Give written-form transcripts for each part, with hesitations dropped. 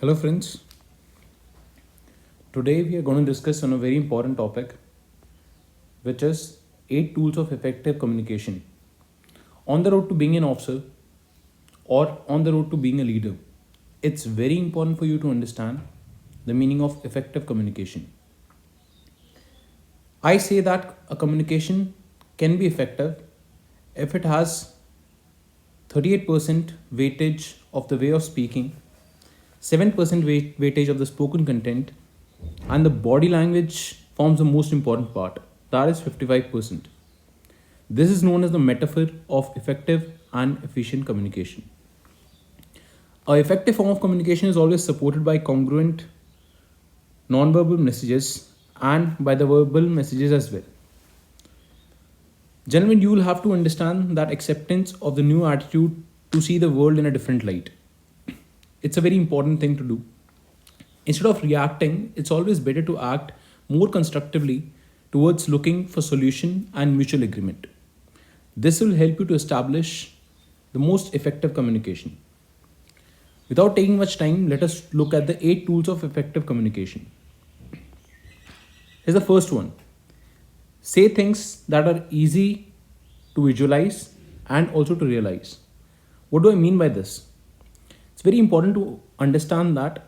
Hello, friends. Today we are going to discuss on a very important topic, which is 8 tools of effective communication. On the road to being an officer or on the road to being a leader, it's very important for you to understand the meaning of effective communication. I say that a communication can be effective if it has 38% weightage of the way of speaking, 7% weightage of the spoken content, and the body language forms the most important part. That is 55%. This is known as the metaphor of effective and efficient communication. A effective form of communication is always supported by congruent non-verbal messages and by the verbal messages as well. Gentlemen, you will have to understand that acceptance of the new attitude to see the world in a different light. It's a very important thing to do. Instead of reacting, it's always better to act more constructively towards looking for solution and mutual agreement. This will help you to establish the most effective communication. Without taking much time, let us look at the 8 tools of effective communication. Here's the first one. Say things that are easy to visualize and also to realize. What do I mean by this? It's very important to understand that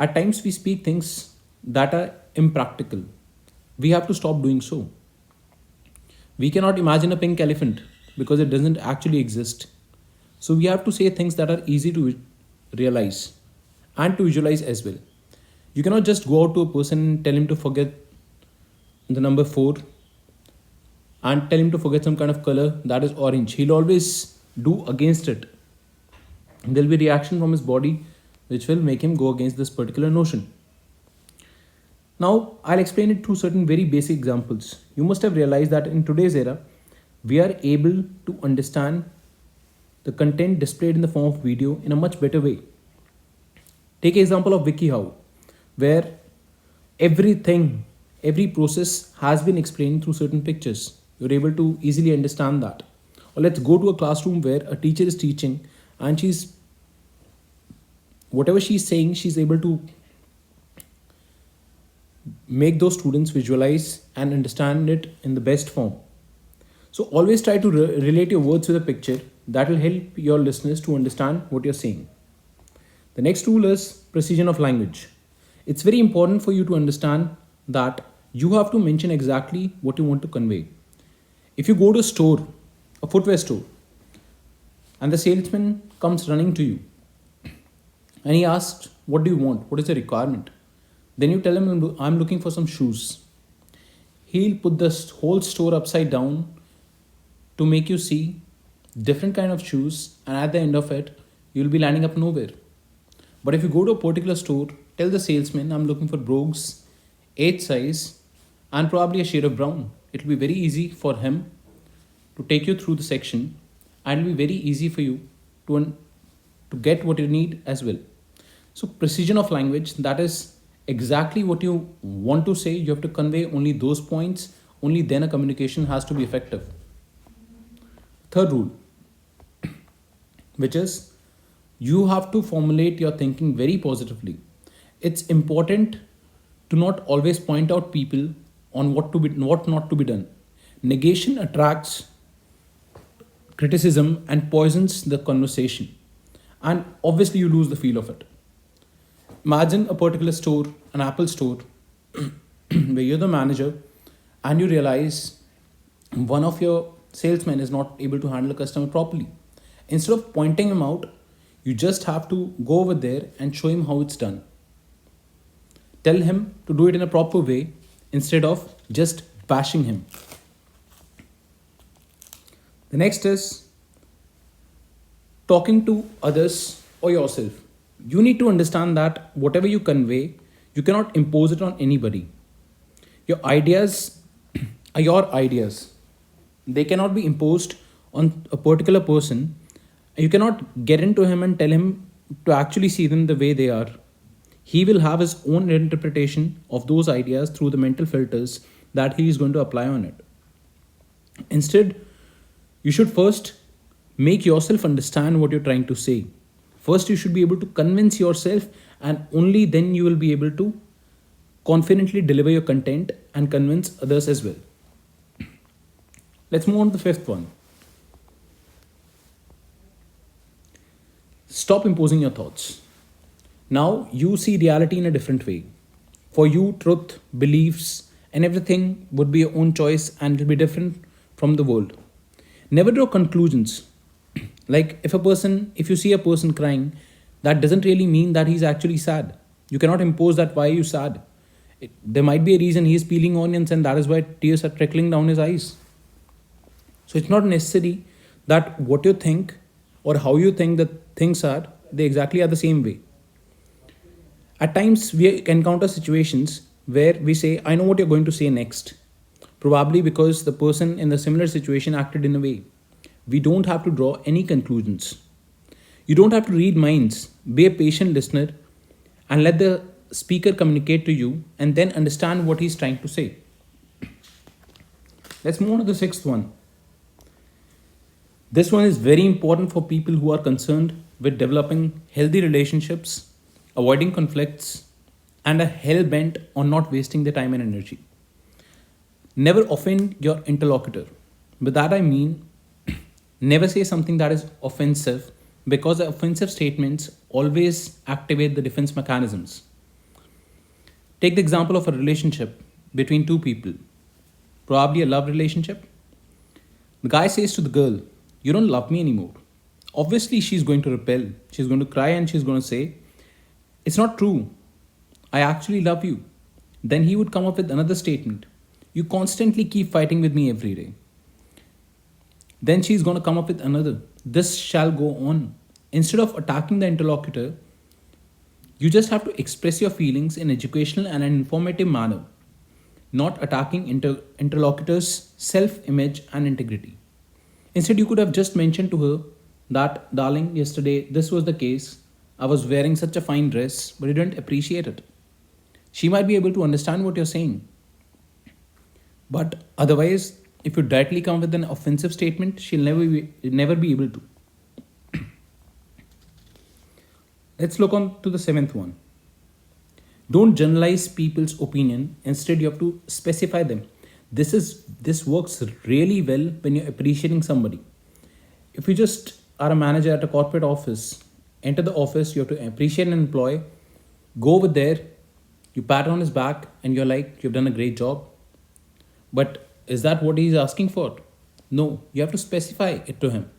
at times we speak things that are impractical. We have to stop doing so. We cannot imagine a pink elephant because it doesn't actually exist. So we have to say things that are easy to realize and to visualize as well. You cannot just go out to a person and tell him to forget the number 4 and tell him to forget some kind of color that is orange. He'll always do against it. There'll be reaction from his body which will make him go against this particular notion. Now, I'll explain it through certain very basic examples. You must have realized that in today's era, we are able to understand the content displayed in the form of video in a much better way. Take example of WikiHow, where everything, every process has been explained through certain pictures. You're able to easily understand that. Or let's go to a classroom where a teacher is teaching and whatever she's saying, she's able to make those students visualize and understand it in the best form. So always try to relate your words with a picture. That will help your listeners to understand what you're saying. The next tool is precision of language. It's very important for you to understand that you have to mention exactly what you want to convey. If you go to a store, a footwear store, and the salesman comes running to you and he asks, "What do you want? What is the requirement?" Then you tell him, "I'm looking for some shoes." He'll put the whole store upside down to make you see different kind of shoes, and at the end of it, you'll be landing up nowhere. But if you go to a particular store, tell the salesman, "I'm looking for brogues, 8 size, and probably a shade of brown." It'll be very easy for him to take you through the section, and it'll be very easy for you to get what you need as well. So precision of language, that is exactly what you want to say. You have to convey only those points. Only then a communication has to be effective. Third rule, which is you have to formulate your thinking very positively. It's important to not always point out people on what not to be done. Negation attracts criticism and poisons the conversation, and obviously you lose the feel of it. Imagine a particular store, an Apple store, where you're the manager and you realize one of your salesmen is not able to handle a customer properly. Instead of pointing him out, you just have to go over there and show him how it's done. Tell him to do it in a proper way instead of just bashing him. The next is talking to others or yourself. You need to understand that whatever you convey, you cannot impose it on anybody. Your ideas are your ideas. They cannot be imposed on a particular person. You cannot get into him and tell him to actually see them the way they are. He will have his own interpretation of those ideas through the mental filters that he is going to apply on it. Instead, you should first make yourself understand what you're trying to say. First, you should be able to convince yourself, and only then you will be able to confidently deliver your content and convince others as well. Let's move on to the fifth one. Stop imposing your thoughts. Now you see reality in a different way. For you, truth, beliefs, and everything would be your own choice and it will be different from the world. Never draw conclusions. Like if you see a person crying, that doesn't really mean that he's actually sad. You cannot impose that why are you sad. There might be a reason he is peeling onions and that is why tears are trickling down his eyes. So it's not necessary that what you think or how you think that things are, they exactly are the same way. At times, we encounter situations where we say, I know what you're going to say next. Probably because the person in the similar situation acted in a way. We don't have to draw any conclusions. You don't have to read minds. Be a patient listener and let the speaker communicate to you and then understand what he's trying to say. Let's move on to the sixth one. This one is very important for people who are concerned with developing healthy relationships, avoiding conflicts, and are hell bent on not wasting their time and energy. Never offend your interlocutor. By that I mean, never say something that is offensive because the offensive statements always activate the defense mechanisms. Take the example of a relationship between two people, probably a love relationship. The guy says to the girl, you don't love me anymore. Obviously, she's going to repel. She's going to cry and she's going to say, it's not true. I actually love you. Then he would come up with another statement. You constantly keep fighting with me every day. Then she's going to come up with another. This shall go on. Instead of attacking the interlocutor, you just have to express your feelings in educational and an informative manner, not attacking interlocutors' self-image and integrity. Instead, you could have just mentioned to her that, darling, yesterday this was the case. I was wearing such a fine dress, but you didn't appreciate it. She might be able to understand what you're saying. But otherwise, if you directly come with an offensive statement, she'll never be able to. Let's look on to the seventh one. Don't generalize people's opinion. Instead, you have to specify them. This works really well when you're appreciating somebody. If you just are a manager at a corporate office, enter the office, you have to appreciate an employee, go over there, you pat on his back, and you're like, you've done a great job. But is that what he's asking for? No, you have to specify it to him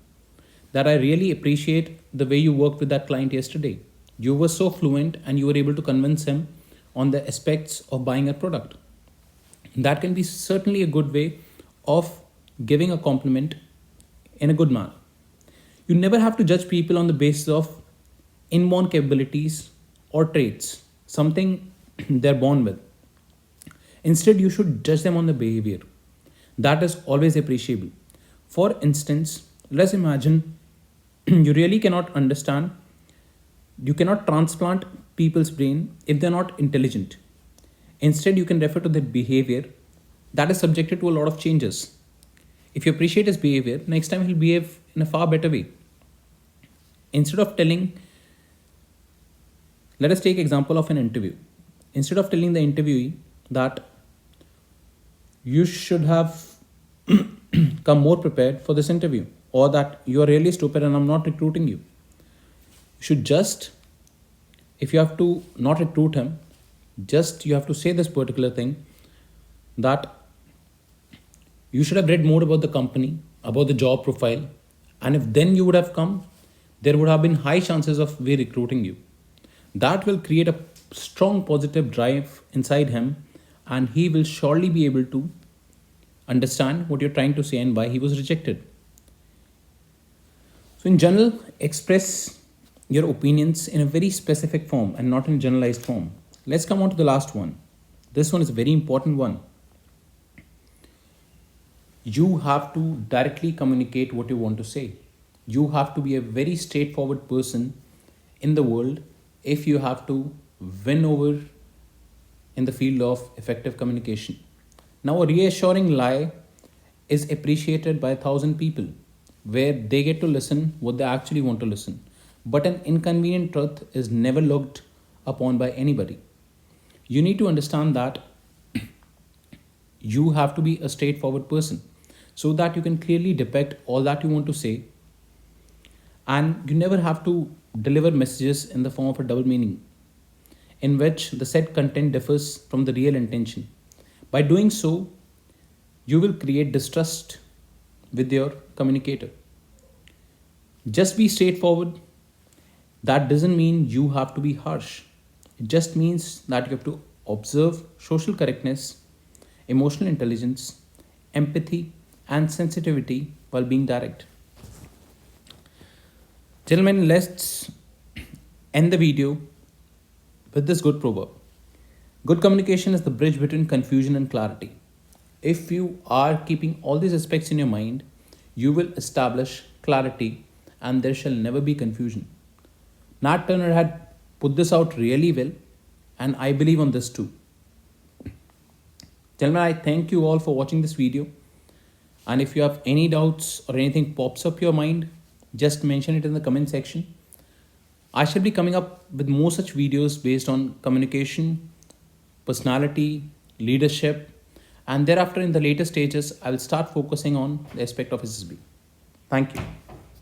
that I really appreciate the way you worked with that client yesterday. You were so fluent and you were able to convince him on the aspects of buying a product. That can be certainly a good way of giving a compliment in a good manner. You never have to judge people on the basis of inborn capabilities or traits, something they're born with. Instead, you should judge them on the behavior. That is always appreciable. For instance, let's imagine you really cannot understand, you cannot transplant people's brain if they're not intelligent. Instead, you can refer to their behavior that is subjected to a lot of changes. If you appreciate his behavior, next time he'll behave in a far better way. Instead of telling, let us take example of an interview. Instead of telling the interviewee that you should have come more prepared for this interview, or that you are really stupid and I'm not recruiting you. You should just, if you have to not recruit him, just you have to say this particular thing that you should have read more about the company, about the job profile, and if then you would have come, there would have been high chances of we recruiting you. That will create a strong positive drive inside him, and he will surely be able to understand what you're trying to say and why he was rejected. So, in general, express your opinions in a very specific form and not in a generalized form. Let's come on to the last one. This one is a very important one. You have to directly communicate what you want to say. You have to be a very straightforward person in the world if you have to win over in the field of effective communication. Now, a reassuring lie is appreciated by 1,000 people where they get to listen what they actually want to listen. but an inconvenient truth is never looked upon by anybody. You need to understand that you have to be a straightforward person so that you can clearly depict all that you want to say, and you never have to deliver messages in the form of a double meaning in which the said content differs from the real intention. By doing so, you will create distrust with your communicator. Just be straightforward. That doesn't mean you have to be harsh. It just means that you have to observe social correctness, emotional intelligence, empathy, and sensitivity while being direct. Gentlemen, let's end the video with this good proverb. Good communication is the bridge between confusion and clarity. If you are keeping all these aspects in your mind, you will establish clarity and there shall never be confusion. Nat Turner had put this out really well, and I believe on this too. Gentlemen, I thank you all for watching this video. And if you have any doubts or anything pops up your mind, just mention it in the comment section. I shall be coming up with more such videos based on communication, personality, leadership, and thereafter in the later stages, I will start focusing on the aspect of SSB. Thank you.